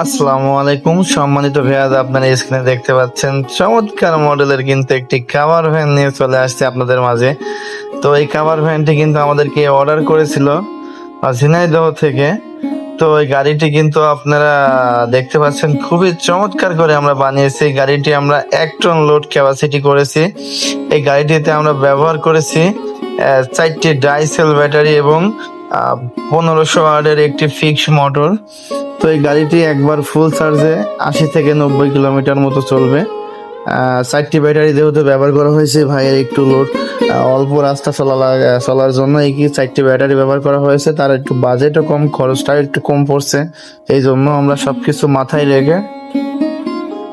আসসালামু আলাইকুম সম্মানিত ভাইয়া, আপনারা স্ক্রিনে দেখতে পাচ্ছেন চমৎকার মডেলের কিন্তু একটি কাভার ভ্যান নিয়ে চলে আসছে আপনাদের মাঝে। তো এই কাভার ভ্যানটি কিন্তু আমাদেরকে অর্ডার করেছিল ঝিনাইদহ থেকে। তো এই গাড়িটি কিন্তু আপনারা দেখতে পাচ্ছেন খুবই চমৎকার করে আমরা বানিয়েছি। এই গাড়িটি আমরা 1 টন লোড ক্যাপাসিটি করেছি। এই গাড়িটিতে আমরা ব্যবহার করেছি 4টি ডাইসেল ব্যাটারি এবং 1500 ওয়াটের একটি ফিক্স মোটর। তো এই গাড়িটি একবার ফুল চার্জে 80 থেকে 90 কিলোমিটার মতো চলবে। 4টি ব্যাটারি যেহেতু ব্যবহার করা হয়েছে, ভাইয়ের একটু লোড অল্প রাস্তা চলার জন্য এই 4টি ব্যাটারি ব্যবহার করা হয়েছে। তার একটু বাজেটও কম, খরচটা একটু কম পড়ছে। এই জন্য আমরা সবকিছু মাথায় রেখে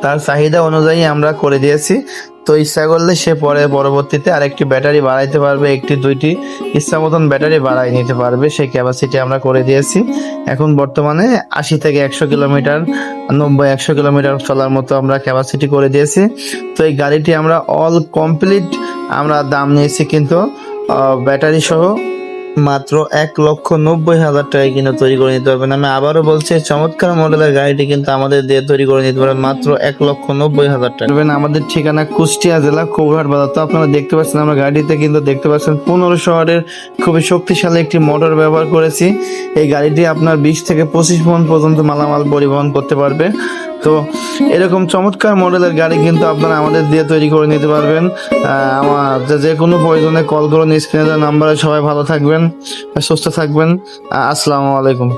তার চাহিদা অনুযায়ী আমরা করে দিয়েছি। তো ইচ্ছা করলে সে পরবর্তীতে আরেকটি ব্যাটারি বাড়াইতে পারবে, একটি দুইটি ইচ্ছা মতন ব্যাটারি বাড়াই নিতে পারবে, সেই ক্যাপাসিটি আমরা করে দিয়েছি। এখন বর্তমানে 80 থেকে 100 কিলোমিটার, 90-100 কিলোমিটার চলার মতো আমরা ক্যাপাসিটি করে দিয়েছি। তো এই গাড়িটি আমরা অল কমপ্লিট আমরা দাম নিয়েছি কিন্তু ব্যাটারি সহ মাত্র 1,90,000 টাকায় কিন্তু তৈরি করে নিতে পারবেন। আমি আবারও বলছি, চমৎকার মডেলের গাড়িটি কিন্তু আমাদের দিয়ে তৈরি করে নিতে পারবেন মাত্র 1,90,000 টাকা। আমাদের ঠিকানা কুষ্টিয়া জেলা কৌঘাট বাজার। তো আপনারা দেখতে পাচ্ছেন আমরা গাড়িতে কিন্তু দেখতে পাচ্ছেন 1500 ওয়াটের খুবই শক্তিশালী একটি মোটর ব্যবহার করেছি। এই গাড়িটি আপনার 20 থেকে 25 মণ পর্যন্ত মালামাল পরিবহন করতে পারবে। তো এরকম চমৎকার মডেলের গাড়ি কিন্তু আপনারা আমাদের দিয়ে তৈরি করে নিতে পারবেন। আমার যে কোনো প্রয়োজনে কল করুন, স্ক্রিনে দেওয়া নাম্বারে। সবাই ভালো থাকবেন, সুস্থ থাকবেন। আসসালামু আলাইকুম।